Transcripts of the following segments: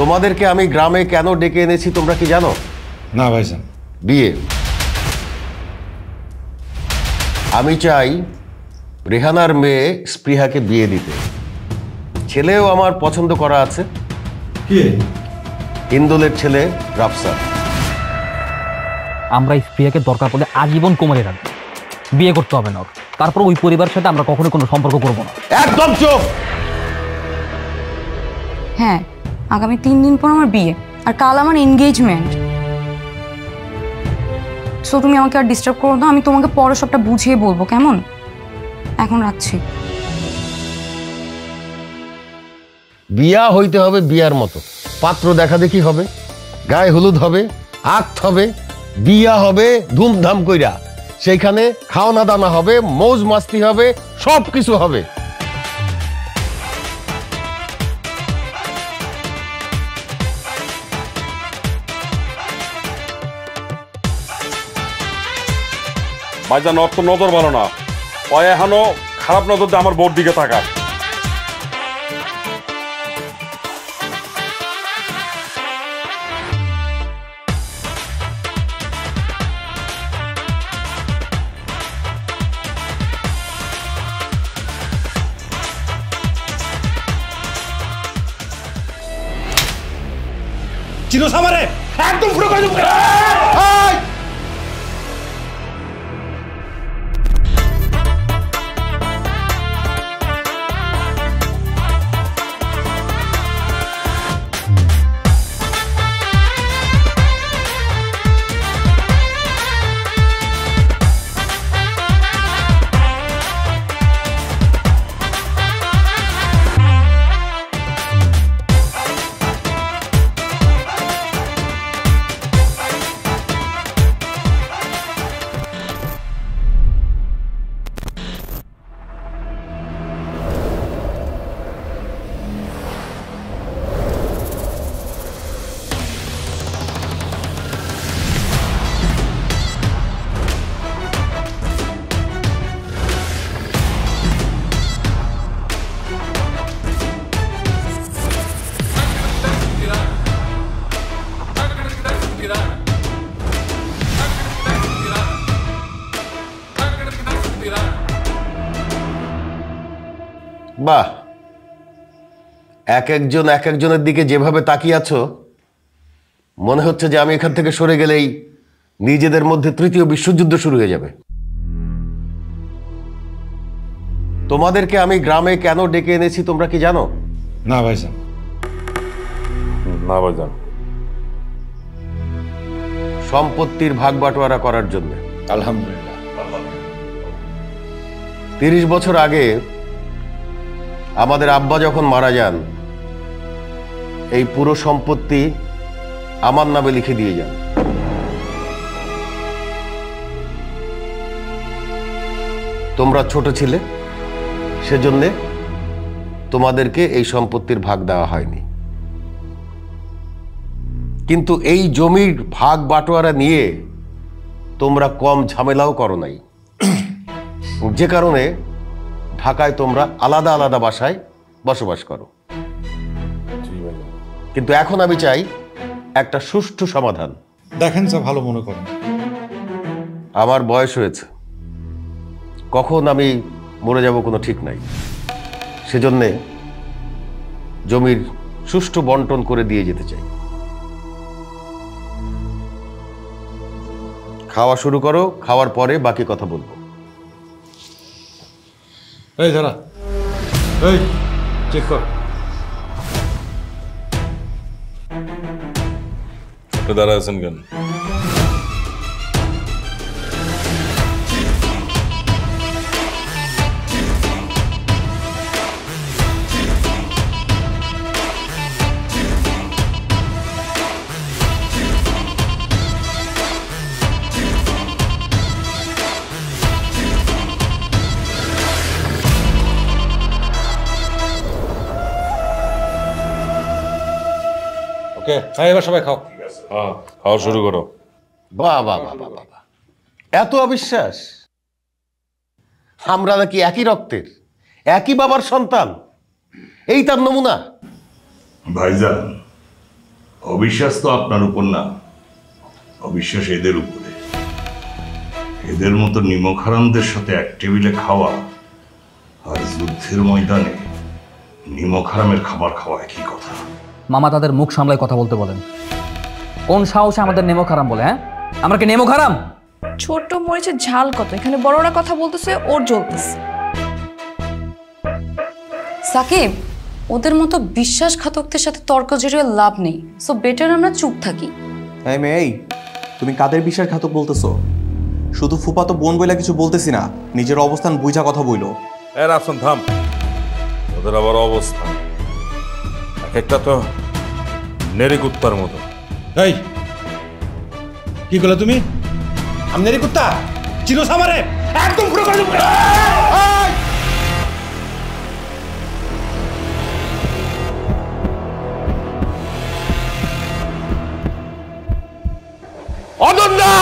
তোমাদেরকে আমি গ্রামে কেন ডেকে এনেছি তোমরা কি জানো? না ভাইজান। বিয়ে। আমি চাই রেহানার মেয়ে স্পৃহাকে বিয়ে দিতে। ছেলেও আমার পছন্দ করা আছে। কে? ইন্দোলের ছেলে রাফসান। আমরা স্পৃহাকে দরকার পড়লে আজীবন কোমরে রাখবো, বিয়ে করতে হবে না। তারপর ওই পরিবারের সাথে আমরা কখনো কোনো সম্পর্ক করবো না। একদম চুপ। হ্যাঁ, আগামী 3 দিন পর আমার বিয়ে, আর কাল আমার এনগেজমেন্ট। সো তুমি আমাকে আর ডিস্টার্ব করো না, আমি তোমাকে পরে সবটা বুঝিয়ে বলবো, কেমন? এখন রাখছি। বিয়া হইতে হবে বিয়ার মতো, পাত্র দেখা দেখি হবে, গায়ে হলুদ হবে, আখ হবে, বিয়া হবে ধুমধাম কইরা। সেইখানে খাওনা দানা হবে, মৌজ মাস্তি হবে, সব কিছু হবে। ভাইজান ওর তো নজর ভালো না, ও এখনো খারাপ নজর দিয়ে আমার বোর দিকে তাকায়। চিনো সামারে একদম পুরো করে দেবো। বাহ, এক একজনের দিকে যেভাবে তাকিয়ে আছো, মনে হচ্ছে যে আমি এখান থেকে সরে গেলেই নিজেদের মধ্যে তৃতীয় বিশ্বযুদ্ধ শুরু হয়ে যাবে। তোমাদেরকে আমি গ্রামে কেন ডেকে এনেছি তোমরা কি জানো? না ভাইজান। না ভাইজান। সম্পত্তির ভাগ বাটোয়ারা করার জন্য। আলহামদুলিল্লাহ। 30 বছর আগে আমাদের আব্বা যখন মারা যান, এই পুরো সম্পত্তি আমার নামে লিখে দিয়ে যান। তোমরা ছোট ছিলে, সেজন্য তোমাদেরকে এই সম্পত্তির ভাগ দেওয়া হয়নি। কিন্তু এই জমির ভাগ বাটোয়ারা নিয়ে তোমরা কম ঝামেলাও করো নাই, যে কারণে ঢাকায় তোমরা আলাদা আলাদা বাসায় বসবাস করো। কিন্তু এখন আমি চাই একটা সুষ্ঠু সমাধান। দেখেন যা ভালো মনে করেন। আমার বয়স হয়েছে, কখন আমি মরে যাব কোনো ঠিক নাই। সেজন্যে জমির সুষ্ঠু বন্টন করে দিয়ে যেতে চাই। খাওয়া শুরু করো, খাওয়ার পরে বাকি কথা বলবো। এই দাঁড়া, এই চেক কর। দাঁড়া আছেন কেন? ওকে, হ্যাঁ এবার সবাই খাও। হ্যাঁ, খাওয়া শুরু করো। বাহ বাহ বাহ বাহ বাহ, এত অবিশ্বাস! আমরা নাকি একই রক্তের, একই বাবার সন্তান, এই তার নমুনা। ভাইজান, অবিশ্বাস তো আপনার উপর না, অবিশ্বাস এদের উপরে। এদের মতো নিমক হারামদের সাথে এক টেবিলে খাওয়া আর যুদ্ধের ময়দানে নিমক হারামের খাবার খাওয়া একই কথা। মামা তাদের মুখ সামলায় কথা বলতে বলেন। কোন সাহসে আমাদের নেমক হারাম বলে? হ্যাঁ, আমরা কি নেমক হারাম? ছোট মরিচের ঝাল কত, এখানে বড়রা কথা বলতেছে, ওর জ্বলতেছে। সাকিব, ওদের মতো বিশ্বাসঘাতকদের সাথে তর্ক জড়িয়ে লাভ নেই, সো বেটার আমরা চুপ থাকি। এই মেয়ে, এই তুমি কাদের বিশ্বাসঘাতক বলতেছো? শুধু ফুফাতো বোন বইলা কিছু বলতেছি না, নিজের অবস্থান বুঝা কথা বইলো। এর আসুন থাম, ওদের আবার অবস্থা এক একটা তো নেড়ি কুত্তার মতো। এই কি করলে তুমি? আমনেরি কুত্তা চিনো সামারে একদম পুরো করে দেবো। অনন্যা,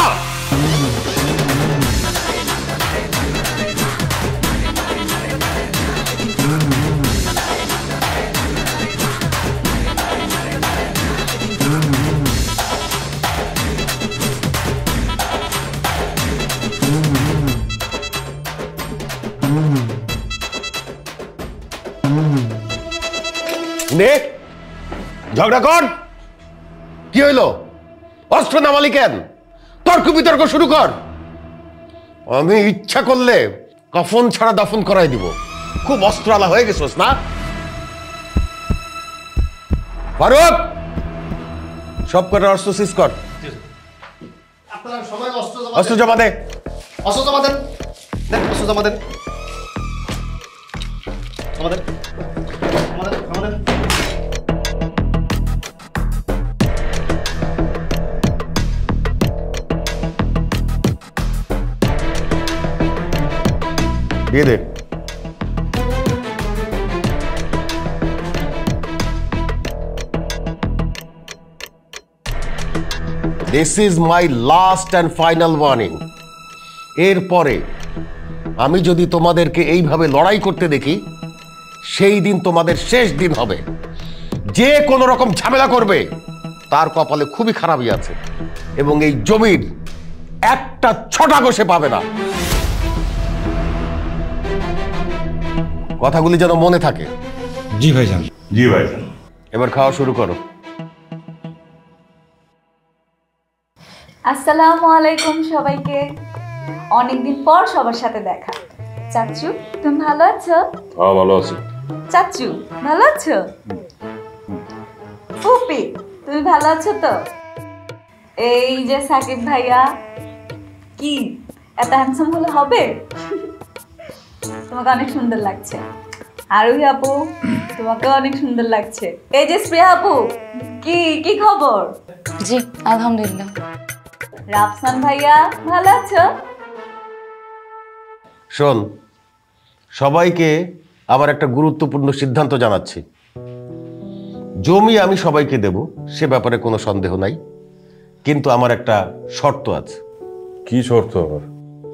নে ঝগড়া কর। কি হইলো? অস্ত্র নামালি কেন? তর্ক বিতর্ক শুরু কর। আমি ইচ্ছা করলে কফন ছাড়া দাফন করাই দিব। খুব অস্ত্রালা হয়ে গেছোস না ফারুক? সব কটা অস্ত্র সিজ কর। অস্ত্র জমা দে। অস্ত্র জমা দেন, অস্ত্র জমা দেন। দিয়ে দে। This is my last and final warning. এরপরে আমি যদি তোমাদেরকে এইভাবে লড়াই করতে দেখি, সেই দিন তোমাদের শেষ দিন হবে। যে কোনো রকম ঝামেলা করবে তার কপালে খুবই খারাপই আছে, এবং এই জমির একটা ছটা গোছে পাবে না। কথাগুলি যেন মনে থাকে। জি ভাইজান। জি ভাইজান। এবার খাওয়া শুরু করো। আসসালামু আলাইকুম সবাইকে। অনেকদিন পর সবার সাথে দেখা। চাচু, তুমি ভালো আছো? হ্যাঁ ভালো আছি। চাচু ভালো আছো? ফুপি তুমি ভালো আছো তো? এই যে সাকিব ভাইয়া, কি এত হ্যান্ডসাম হলে হবে? তোমাকে অনেক সুন্দর লাগছে। আরোহী আপু, তোমাকে অনেক সুন্দর লাগছে। এই যে স্প্রিয়া আপু, কি কি খবর? জি আলহামদুলিল্লাহ। রাফসান ভাইয়া ভালো আছো? শোন, সবাইকে আবার একটা গুরুত্বপূর্ণ সিদ্ধান্ত জানাচ্ছি। জমি আমি সবাইকে দেব, সে ব্যাপারে কোনো সন্দেহ নাই, কিন্তু আমার একটা শর্ত আছে। কি শর্ত আবার?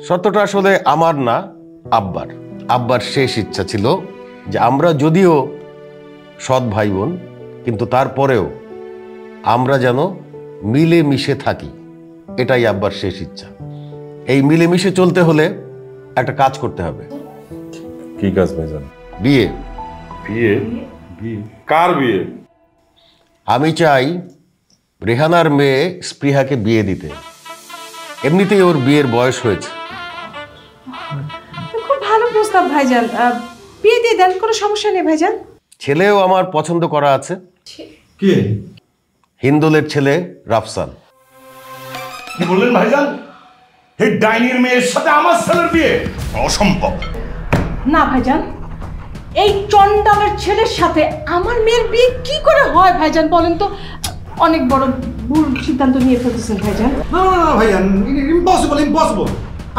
শর্তটা আসলে আমার না, আব্বার। আব্বার শেষ ইচ্ছা ছিল যে আমরা যদিও সৎ ভাই বোন, কিন্তু তারপরেও আমরা যেন মিলে মিশে থাকি। এটাই আব্বার শেষ ইচ্ছা। এই মিলেমিশে চলতে হলে একটা কাজ করতে হবে। কি কাজ ভাইজান? বিয়ে। বিয়ে? বিয়ে কার বিয়ে? আমি চাই রেহানার মেয়ে স্পৃহাকে বিয়ে দিতে। এমনিতেই ওর বিয়ের বয়স হয়েছে। খুব ভালো প্রস্তাব ভাইজান, বিয়ে দিয়ে দেন, কোনো সমস্যা নেই ভাইজান। ছেলেও আমার পছন্দ করা আছে। কে? হিন্দুলের ছেলে রাফসান। কি বললেন ভাইজান? এই ডাইনির মেয়ের সাথে আমার ছেলের বিয়ে? অসম্ভব। না ভাইজান, এই চন্ডালের ছেলের সাথে আমার মেয়ের বিয়ে কি করে হয় ভাইজান বলেন তো? অনেক বড় ভুল সিদ্ধান্ত নিয়ে ফেলতেছেন ভাইজান। না না না ভাইজান, ইম্পসিবল ইম্পসিবল।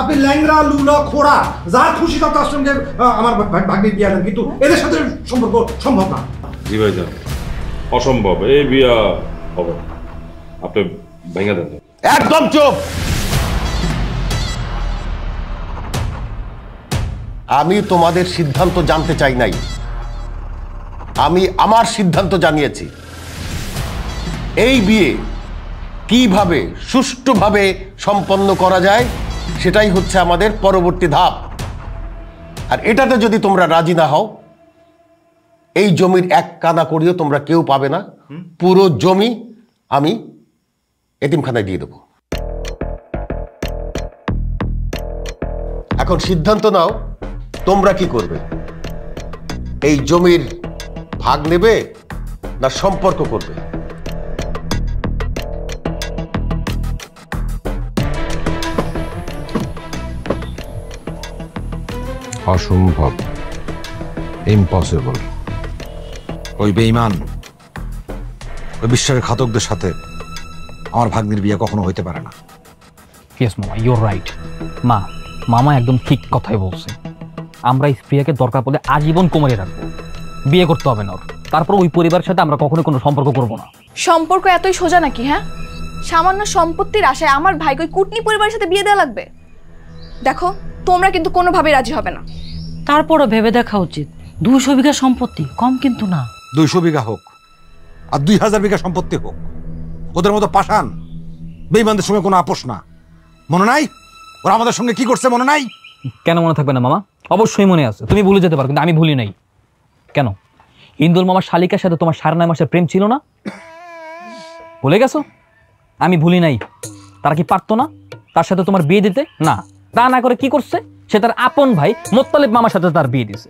আপনি ল্যাংরা লুলা খোড়া যা খুশি তার সঙ্গে আমার ভাগ্নির বিয়ে দেন, কিন্তু এদের সাথে সম্পর্ক সম্ভব না। জি ভাইজান, অসম্ভব। এই বিয়া হবে না। আপনি ভেঙে দেন। একদম চুপ। আমি তোমাদের সিদ্ধান্ত জানতে চাই নাই, আমি আমার সিদ্ধান্ত জানিয়েছি। এই বিয়ে কিভাবে সুষ্ঠুভাবে সম্পন্ন করা যায় সেটাই হচ্ছে আমাদের পরবর্তী ধাপ। আর এটাতে যদি তোমরা রাজি না হও, এই জমির এক কানা করিও তোমরা কেউ পাবে না। পুরো জমি আমি এতিমখানায় দিয়ে দেব। এখন সিদ্ধান্ত নাও তোমরা কি করবে। এই জমির ভাগ নেবে না সম্পর্ক করবে? অসম্ভব, ইম্পসিবল। ওই বেঈমান, ওই বিশ্বাসঘাতকদের সাথে আমার ভাগ্নির বিয়ে কখনো হইতে পারে না। ইয়েস মামা, ইউর রাইট। মামা একদম ঠিক কথাই বলছে। আমরা স্প্রিয়াকে দরকার পড়লে আজীবন কোমরে রাখবো, বিয়ে করতে হবে না ওর। তারপর ওই পরিবারের সাথে আমরা কখনো কোনো সম্পর্ক করব না। সম্পর্ক এতই সোজা নাকি? হ্যাঁ, সামান্য সম্পত্তির আশায় আমার ভাইকে ওই কুটনি পরিবারের সাথে বিয়ে দেওয়া লাগবে? দেখো, তোমরা কিন্তু কোনোভাবেই রাজি হবে না। তারপরও ভেবে দেখা উচিত, 200 বিঘা সম্পত্তি কম কিন্তু না। 200 বিঘা হোক আর 2000 বিঘা সম্পত্তি হোক, ওদের মতো পাষাণ বেঈমানদের সঙ্গে কোনো আপোষ না। মনে নাই ওরা আমাদের সঙ্গে কি করছে? মনে নাই? কেন মনে থাকবে না মামা? অবশ্যই মনে আছে। তুমি ভুলে যেতে পারো, কিন্তু আমি ভুলি নাই। কেন? ইন্দুল মামার শালিকার সাথে তোমার 9.5 মাসের প্রেম ছিল না? ভুলে গেছো? আমি ভুলি নাই। তারা কি পারতো না তার সাথে তোমার বিয়ে দিতে? না, তা না করে কি করছে? সে তার আপন ভাই মোত্তালেব মামার সাথে তার বিয়ে দিছে।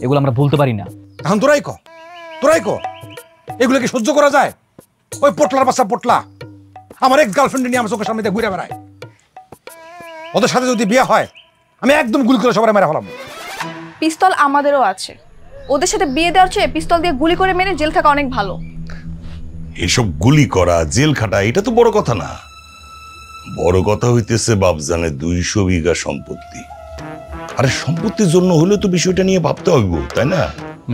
এগুলো আমরা ভুলতে পারি না। এখন তোরাই ক এগুলো কি সহ্য করা যায়? ওই পোটলার বাচ্চা পোটলা আমার এক্স গার্লফ্রেন্ড নিয়ে আমার চোখের সামনে ঘুরে বেড়ায়। ওদের সাথে যদি বিয়ে হয় আমি একদম গুলি করে সবাই মেরে ফেলাম। পিস্তল আমাদেরও আছে। ওদের সাথে বিয়ে দেওয়ার চেয়ে পিস্তল দিয়ে গুলি করে মেরে জেল থাকা অনেক ভালো। এসব গুলি করা, জেল খাটা এটা তো বড় কথা না। বড় কথা হইতেছে বাপজানের 200 বিঘা সম্পত্তি। আরে সম্পত্তির জন্য হলে তো বিষয়টা নিয়ে ভাবতে হবে, তাই না?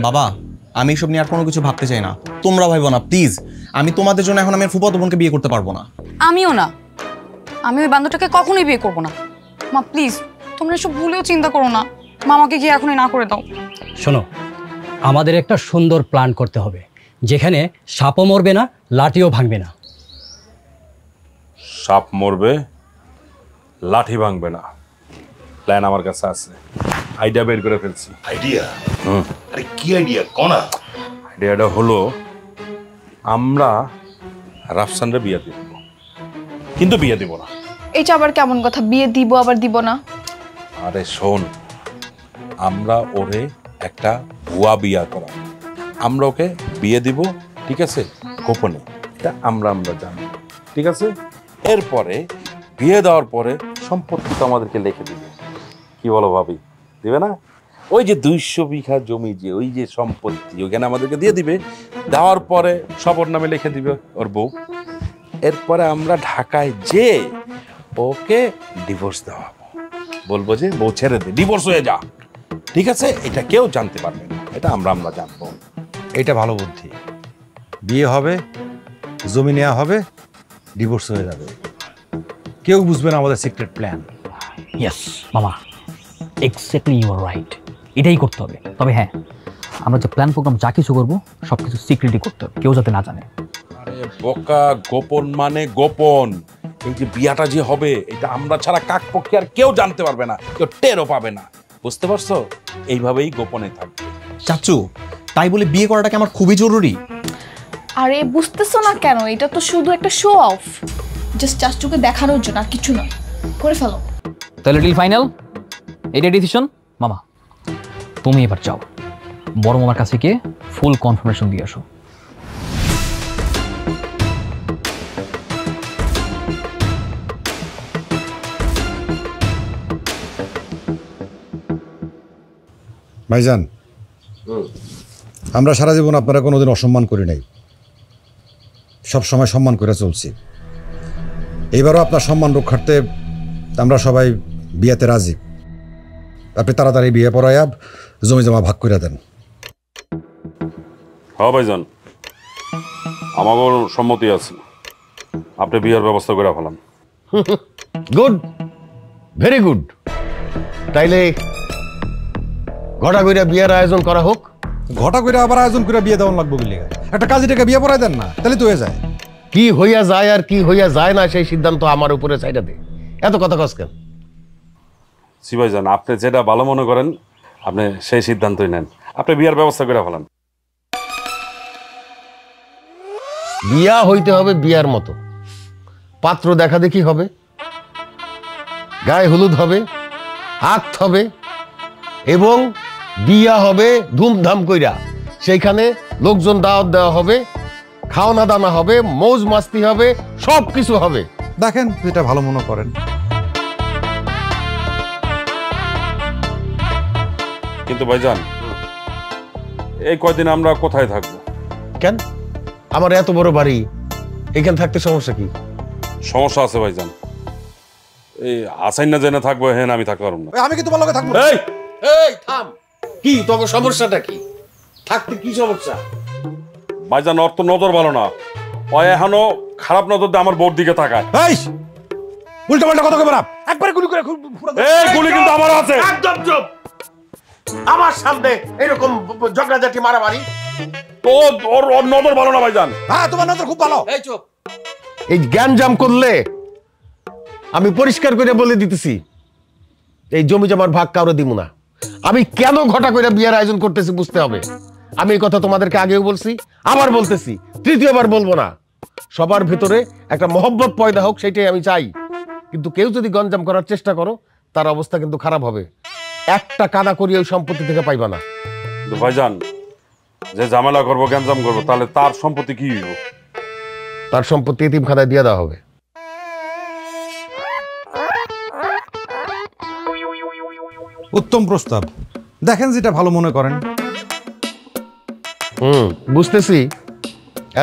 বাবা, আমি এসব নিয়ে আর কোনো কিছু ভাবতে চাই না। তোমরা ভাইবো না প্লিজ। আমি তোমাদের জন্য এখন আমি ফুফাতো বোনকে বিয়ে করতে পারবো না। আমিও না। আমি ওই বান্ধবটাকে কখনোই বিয়ে করবো না। মা প্লিজ, তোমরা এসব ভুলেও চিন্তা করো না। মামাকে গিয়ে এখনই না করে দাও। শোনো, আমাদের একটা সুন্দর প্ল্যান করতে হবে, যেখানে সাপও মরবে না, লাঠিও ভাঙবে না। সাপ মরবে, লাঠি ভাঙবে না। প্ল্যান আমার কাছে আছে, আইডিয়া বের করে ফেলছি। আইডিয়া? আরে কি আইডিয়া কোনা? আইডিয়াটা হলো আমরা রাফসানরে বিয়ে দিব, কিন্তু বিয়ে দিব না। এটা আবার কেমন কথা? বিয়ে দিব আবার দিব না? আরে শোন, আমরা ওরে একটা ভুয়া বিয়া করা, আমরা ওকে বিয়ে দিব, ঠিক আছে, গোপনে। এটা আমরা জানি, ঠিক আছে। এরপরে বিয়ে দেওয়ার পরে সম্পত্তি তো আমাদেরকে লিখে দিবে। কি বলো ভাবি, দিবে না? ওই যে 200 বিঘা জমি, যে ওই যে সম্পত্তি, ওখানে আমাদেরকে দিয়ে দিবে। দেওয়ার পরে সবর নামে লিখে দিবে ওর বউ। এরপরে আমরা ঢাকায় যে ওকে ডিভোর্স দেওয়া, বলবো যে বউ ছেড়ে দে, ডিভোর্স হয়ে যা, ঠিক আছে। এটা কেউ জানতে পারবে না, এটা আমরা জানবো। এটা ভালো বুদ্ধি। বিয়ে হবে, জমি নেওয়া হবে, ডিভোর্স হয়ে যাবে, কেউ বুঝবে না আমাদের সিক্রেট প্ল্যান। ইয়েস মামা, এক্স্যাক্টলি ইউ আর রাইট। এটাই করতে হবে। তবে হ্যাঁ, আমরা যে প্ল্যান প্রোগ্রাম যা কিছু করবো সব কিছু সিক্রেটই করতে হবে, কেউ যাতে না জানে। আরে বোকা, গোপন মানে গোপন। এই যে বিয়াটা যে হবে, এটা আমরা ছাড়া কাক পক্ষে আর কেউ জানতে পারবে না, কেউ টেরও পাবে না। বুঝতে পারছো? এইভাবেই গোপনে থাকবে। চাচু, তাই বলে বিয়ে করাটাকে আমার খুবই জরুরি। আরে বুঝতেছো না কেন? এটা তো শুধু একটা শো অফ, জাস্ট চাচুকে দেখানোর জন্য, আর কিছু না। করে ফেলো। তাহলে ডিল ফাইনাল, এটা ডিসিশন। মামা তুমি এবার যাও, বড় মামার কাছে গিয়ে ফুল কনফার্মেশন দিয়ে আসো। ভাইজান, আমরা সারা জীবন আপনারা কোনোদিন অসম্মান করি নাই, সব সময় সম্মান করে চলছি। এইবারও আপনার সম্মান রক্ষার্থে আমরা সবাই বিয়েতে রাজি। আপনি তাড়াতাড়ি বিয়ে পড়াইয়া জমি জমা ভাগ করে দেন। হ্যাঁ ভাইজান, আমারও সম্মতি আছে। আপনি বিয়ের ব্যবস্থা করে ফেলান। Good, very good. তাইলে ঘটা কইরা বিয়ের আয়োজন করা হোক। ঘটা করে আবার আয়োজন করে বিয়ে দেওয়ান লাগবো বলে একটা কাজী টাকা বিয়ে পড়াই দেন না, তাহলে তো হয়ে যায়। কি হইয়া যায় আর কি হইয়া যায় না সেই সিদ্ধান্ত আমার উপরে চাইটা দে। এত কথা কস কেন? জি ভাইজান, আপনি যেটা ভালো মনে করেন আপনি সেই সিদ্ধান্তই নেন। আপনি বিয়ার ব্যবস্থা করে ফেলান। বিয়া হইতে হবে বিয়ার মতো, পাত্র দেখা দেখি হবে, গায়ে হলুদ হবে, আখ হবে এবং বিয়া হবে ধুমধাম কইরা। সেইখানে লোকজন দাওয়াত দেওয়া হবে, খাওয়ানা দানা হবে, মৌজ মাস্তি হবে, সব কিছু হবে। দেখেন যেটা ভালো মনে করেন। কিন্তু ভাইজান এই কয়দিন আমরা কোথায় থাকবো? কেন? আমার এত বড় বাড়ি, এখানে থাকতে সমস্যা কি? সমস্যা আছে ভাইজান। এই আসাইন না জেনে থাকবো, হ্যাঁ আমি থাকতে পারবো না। আমি কি তোমার লগে থাকবো? এই এই থাম, কি তোর সমস্যাটা কি? থাকতে কি সমস্যা? ভাইজান ওর তো নজর ভালো না, ও এখনো খারাপ নজর দিয়ে আমার বোর দিকে তাকায়। এই উল্টা পাল্টা কথা কইবা না, একবারে গুলি করে এই গুলি কিন্তু আমার আছে। একদম চুপ। আমার সামনে এরকম ঝগড়াঝাটি মারামারি, তো ওর নজর ভালো না ভাইজান। হ্যাঁ তোমার নজর খুব ভালো। এই চুপ। এই জ্ঞানজাম করলে আমি পরিষ্কার করে বলে দিতেছি, এই জমি জমার ভাগ কাউরে দিব না। আমি কেন ঘটা করে বিয়ের আয়োজন করতেছি বুঝতে হবে। আমি এই কথা তোমাদেরকে আগেও বলছি, আবার বলতেছি, তৃতীয়বার বলবো না। সবার ভেতরে একটা মহব্বত পয়দা হোক, সেটাই আমি চাই। কিন্তু কেউ যদি গঞ্জাম করার চেষ্টা করো, তার অবস্থা কিন্তু খারাপ হবে। একটা কাদা করিয়ে ওই সম্পত্তি থেকে পাইবা না। ভাইজান যে ঝামেলা করবো, গ্যাঞ্জাম করবো, তাহলে তার সম্পত্তি কি হইব? তার সম্পত্তি এতিমখানায় দিয়ে দেওয়া হবে। উত্তম প্রস্তাব, দেখেন যেটা ভালো মনে করেন। বুঝতেছি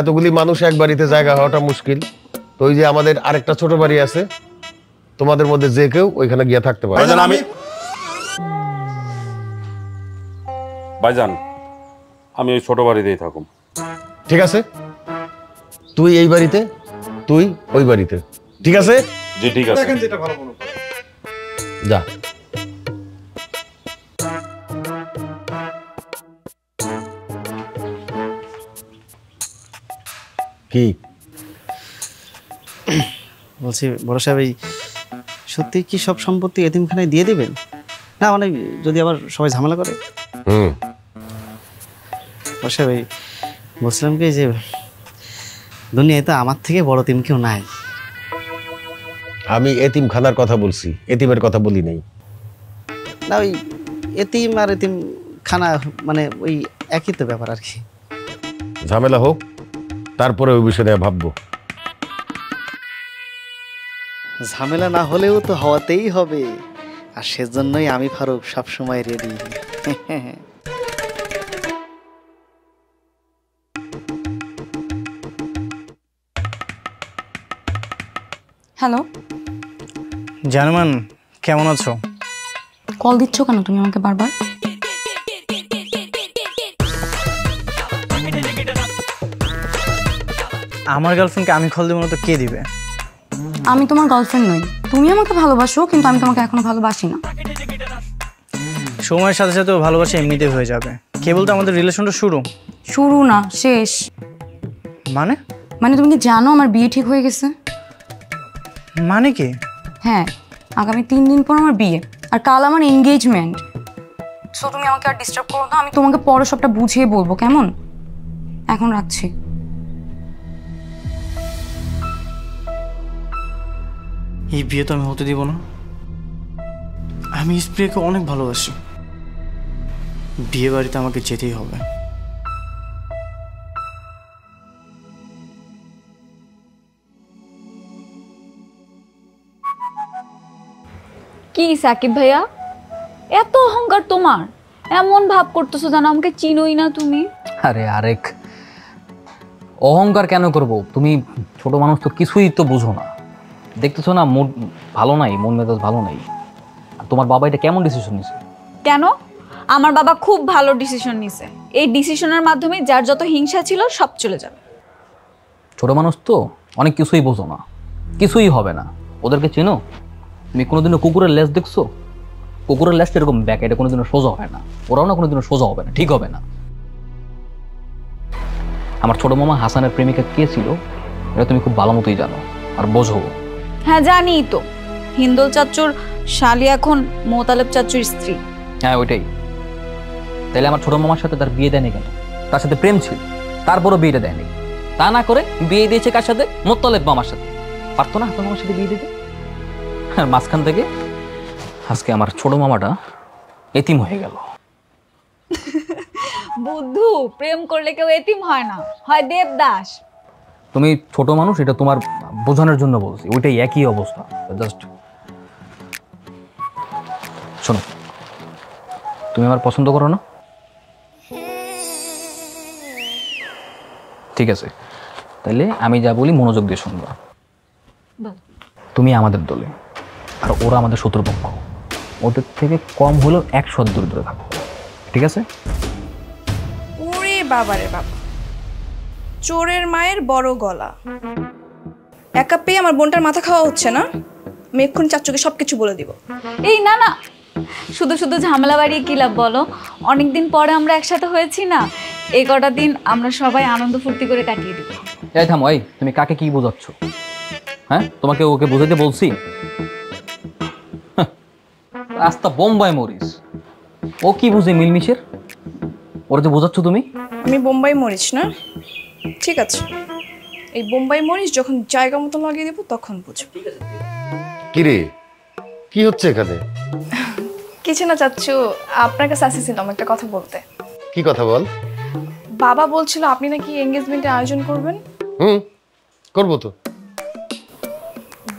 এতগুলি মানুষ এক বাড়িতে জায়গা হওয়াটা মুশকিল। তো ওই যে আমাদের আরেকটা ছোট বাড়ি আছে, তোমাদের মধ্যে যে কেউ ওইখানে গিয়ে থাকতে পারে। ভাইজান আমি ওই ছোট বাড়িতেই থাকুম। ঠিক আছে, তুই এই বাড়িতে, তুই ওই বাড়িতে। ঠিক আছে? জি ঠিক আছে। দেখেন যেটা ভালো মনে করেন। যা। কি বলছি বড় সাহেব, এই সত্যি কি সব সম্পত্তি এতিমখানায় দিয়ে দিবেন? না মানে যদি আবার সবাই ঝামেলা করে। বড় সাহেব এই বলছিলাম কি যে দুনিয়ায় তো আমার থেকে বড় এতিম কেউ নাই। আমি এতিমখানার কথা বলছি, এতিমের কথা বলি নাই। না ওই এতিম আর এতিম খানা মানে ওই একই তো ব্যাপার আর কি। ঝামেলা হোক, তারপরে ওই বিষয়ে ভাববো। ঝামেলা না হলেও তো হওয়াতেই হবে, আর সেজন্যই আমি ফারুক সবসময় রেডি। হ্যালো জানমান, কেমন আছো? কল দিচ্ছ কেন তুমি আমাকে বারবার? আমার গার্লফ্রেন্ডকে আমি কল দেবো না তো কে দিবে? আমি তোমার গার্লফ্রেন্ড নই। তুমি আমাকে ভালোবাসো, কিন্তু আমি তোমাকে এখনো ভালোবাসি না। সময়ের সাথে সাথে ভালোবাসা এমনিতেই হয়ে যাবে। কেবল তো আমাদের রিলেশনটা শুরু না, শেষ। মানে মানে তুমি কি জানো আমার বিয়ে ঠিক হয়ে গেছে? মানে কি? হ্যাঁ, আগামী 3 দিন পর আমার বিয়ে, আর কাল আমার এনগেজমেন্ট। সো তুমি আমাকে আর ডিস্টার্ব করো না, আমি তোমাকে পরে সবটা বুঝিয়ে বলবো, কেমন? এখন রাখছি। এই বিয়ে তো আমি হতে দিব না। আমি স্প্রেকে অনেক ভালোবাসি। বিয়ে বাড়িতে আমাকে যেতেই হবে। কি সাকিব ভাইয়া, এত অহংকার তোমার? এমন ভাব করতেছো যেন আমাকে চিনোই না তুমি। আরে আরেক অহংকার কেন করব? তুমি ছোট মানুষ তো কিছুই তো বুঝো না। দেখতেছো না মুড ভালো নাই, মন মেজাজ ভালো নাই। আর তোমার বাবা এটা কেমন ডিসিশন নিছে? কেন? আমার বাবা খুব ভালো ডিসিশন নিছে। এই ডিসিশনের মাধ্যমে যার যত হিংসা ছিল সব চলে যাবে। ছোট মানুষ তো অনেক কিছুই বোঝো না, কিছুই হবে না। ওদেরকে চেনো? তুমি কোনোদিনও কুকুরের লেজ দেখছো? কুকুরের লেজটা এরকম ব্যাক, এটা কোনোদিনও সোজা হয় না। ওরাও না কোনোদিনও সোজা হবে না, ঠিক হবে না। আমার ছোট মামা হাসানের প্রেমিকা কে ছিল এটা তুমি খুব ভালো মতোই জানো আর বোঝো। হ্যাঁ জানি তো, হিন্দোল চাচুর শালি এখন মোতালেব চাচুর স্ত্রী। হ্যাঁ ওইটাই। তাইলে আমার ছোট মামার সাথে তার বিয়ে দেয়নি কেন? তার সাথে প্রেম ছিল, তারপরও বিয়েটা দেয়নি। তা না করে বিয়ে দিয়েছে কার সাথে? মোতালেব মামার সাথে। পারতো না হাসান মামার সাথে বিয়ে দিতে? আর মাঝখান থেকে আজকে আমার ছোট মামাটা এতিম হয়ে গেল। বুদ্ধু, প্রেম করলে কেউ এতিম হয় না, হয় দেবদাস। তুমি ছোট মানুষ, এটা তোমার বোঝানোর জন্য বলছি, ওইটাই একই অবস্থা। জাস্ট শোনো, তুমি আমার পছন্দ করো না? ঠিক আছে, তাহলে আমি যা বলি মনোযোগ দিয়ে শুনবো। তুমি আমাদের দলে আর ওরা আমাদের শত্রুপক্ষ, ওদের থেকে কম হলেও 100 দূরে দূরে থাকো, ঠিক আছে? ওরে বাবারে বাবা, চোরের মায়ের বড় গলা। একা পেয়ে আমার বোনটার মাথা খাওয়া হচ্ছে না? আমি এক্ষুনি চাচুকে সবকিছু বলে দিব। এই না না, শুধু শুধু ঝামেলা বাড়িয়ে কি লাভ বলো? অনেকদিন পরে আমরা একসাথে হয়েছি না, এই কটা দিন আমরা সবাই আনন্দ ফুর্তি করে কাটিয়ে দিব। এই থামো, এই তুমি কাকে কি বোঝাচ্ছ? হ্যাঁ, তোমাকে ওকে বোঝাতে বলছি? রাস্তা বোম্বাই মরিস, ও কি বুঝে মিলমিশের? ওরা যে বোঝাচ্ছ তুমি। আমি বোম্বাই মরিচ না? ঠিক আছে, এই বোম্বাই মরিচ যখন জায়গা মতো লাগিয়ে দেবো তখন বুঝবো। কিরে, কি হচ্ছে এখানে? কিছু না চাচ্ছু, আপনার কাছে আসছিলাম একটা কথা বলতে। কি কথা বল। বাবা বলছিল আপনি নাকি এনগেজমেন্টের আয়োজন করবেন। করবো তো।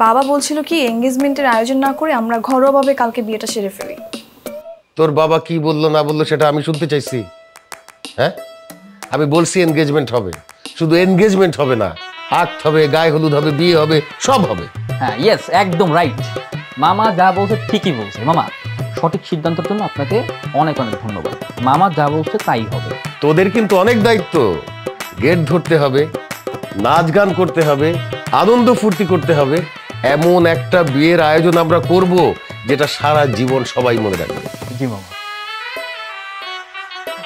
বাবা বলছিল কি এনগেজমেন্টের আয়োজন না করে আমরা ঘরোয়াভাবে কালকে বিয়েটা সেরে ফেলি। তোর বাবা কি বললো না বললো সেটা আমি শুনতে চাইছি? হ্যাঁ, আমি বলছি এনগেজমেন্ট হবে, শুধু এনগেজমেন্ট হবে না, আক্ত হবে, গায়ে হলুদ হবে, বিয়ে হবে, সব হবে। হ্যাঁ, ইয়েস, একদম রাইট। মামা যা বলছে ঠিকই বলছে। মামা, সঠিক সিদ্ধান্তের জন্য আপনাকে অনেক অনেক ধন্যবাদ। মামা যা বলছে তাই হবে। তোদের কিন্তু অনেক দায়িত্ব। গেট ধরতে হবে, নাচ গান করতে হবে, আনন্দ ফুর্তি করতে হবে। এমন একটা বিয়ের আয়োজন আমরা করব যেটা সারা জীবন সবাই মনে রাখবে। জি মামা।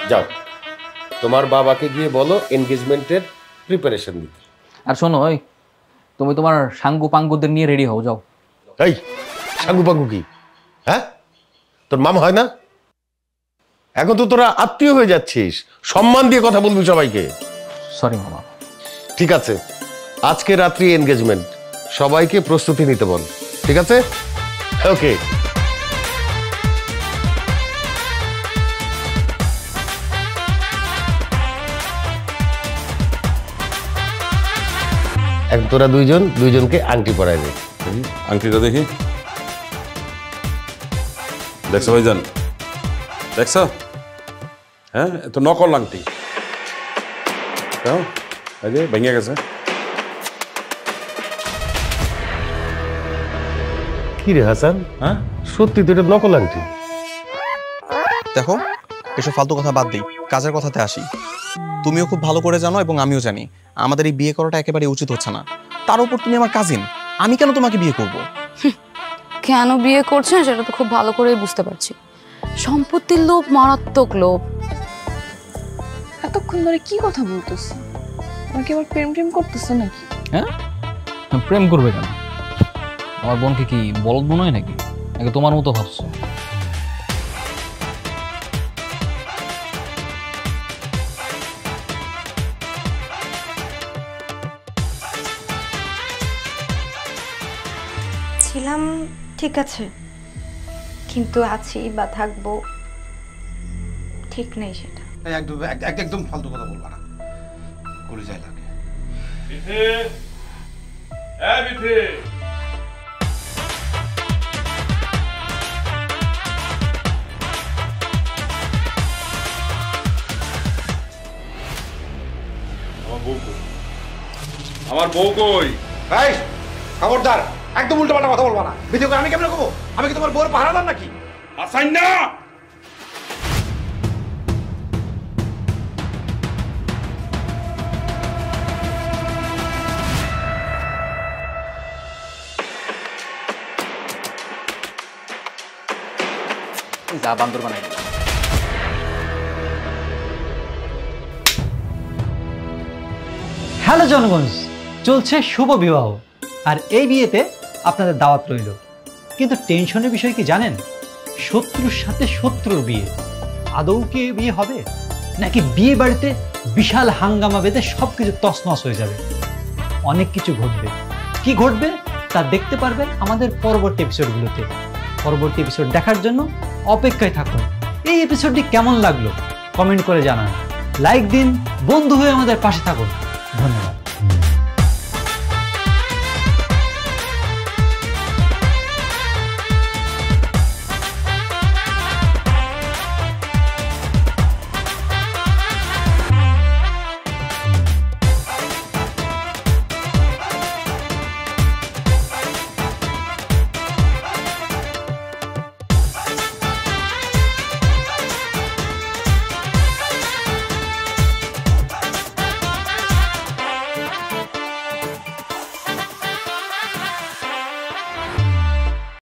যাও, তোমার বাবাকে গিয়ে বলো এনগেজমেন্টের প্রিপারেশন দিতে। আর শোনো, ওই তুমি তোমার সাঙ্গু পাঙ্গুদের নিয়ে রেডি হও, যাও। এই সাঙ্গু পাঙ্গু কি? হ্যাঁ, তোর মামা হয় না? এখন তো তোরা আত্মীয় হয়ে যাচ্ছিস, সম্মান দিয়ে কথা বলবি সবাইকে। সরি মামা। ঠিক আছে, আজকে রাত্রি এনগেজমেন্ট, সবাইকে প্রস্তুতি নিতে বল, ঠিক আছে? ওকে। এখন তোরা দুইজনকে আংটি পরাই দে। আংটিটা দেখি। দেখছো ভাইজান, দেখছো? হ্যাঁ, তো নকল আংটি, ভেঙে গেছে। কি রে হাসান, হ্যাঁ সত্যি তো এটা নকল আংটি? দেখো, এসব ফালতু কথা বাদ দিই, কাজের কথাতে আসি। তুমিও খুব ভালো করে জানো এবং আমিও জানি আমাদের এই বিয়ে করাটা একেবারে উচিত হচ্ছে না। তার উপর তুমি আমার কাজিন, আমি কেন তোমাকে বিয়ে করব? কেন বিয়ে করছেন সেটা তো খুব ভালো করেই বুঝতে পারছি। সম্পত্তির লোভ, মারাত্মক লোভ। এতক্ষণ ধরে কি কথা বলতেছ? আমাকে আবার প্রেম প্রেম করতেছ নাকি? হ্যাঁ, প্রেম করবে কেন? আমার বোনকে কি বলদ মনে হয় নাকি? নাকি তোমার মতো ভাবছো? ছিলাম ঠিক আছে, কিন্তু আছি বা থাকবো ঠিক নেই সেটা। একদম ফালতু কথা বলবা না, করে যায় লাগে। আমার বউ কই? এই খবরদার, একদম উল্টোপাল্টা কথা বলবা না। ভিডিও আমি কেমন করবো? আমি কি তোমার বউর পাহারাদার নাকি? আসাই না। যা বান্দর বানাই দিল। হ্যালো জনগণ, চলছে শুভ বিবাহ, আর এই বিয়েতে আপনাদের দাওয়াত রইল। কিন্তু টেনশনের বিষয় কি জানেন? শত্রুর সাথে শত্রুর বিয়ে। আদৌ কি বিয়ে হবে, নাকি বিয়ে বাড়িতে বিশাল হাঙ্গামা বেঁধে সবকিছু তছনছ হয়ে যাবে? অনেক কিছু ঘটবে। কি ঘটবে তা দেখতে পারবেন আমাদের পরবর্তী এপিসোডগুলোতে। পরবর্তী এপিসোড দেখার জন্য অপেক্ষায় থাকুন। এই এপিসোডটি কেমন লাগলো কমেন্ট করে জানান, লাইক দিন, বন্ধু হয়ে আমাদের পাশে থাকুন। ধন্যবাদ।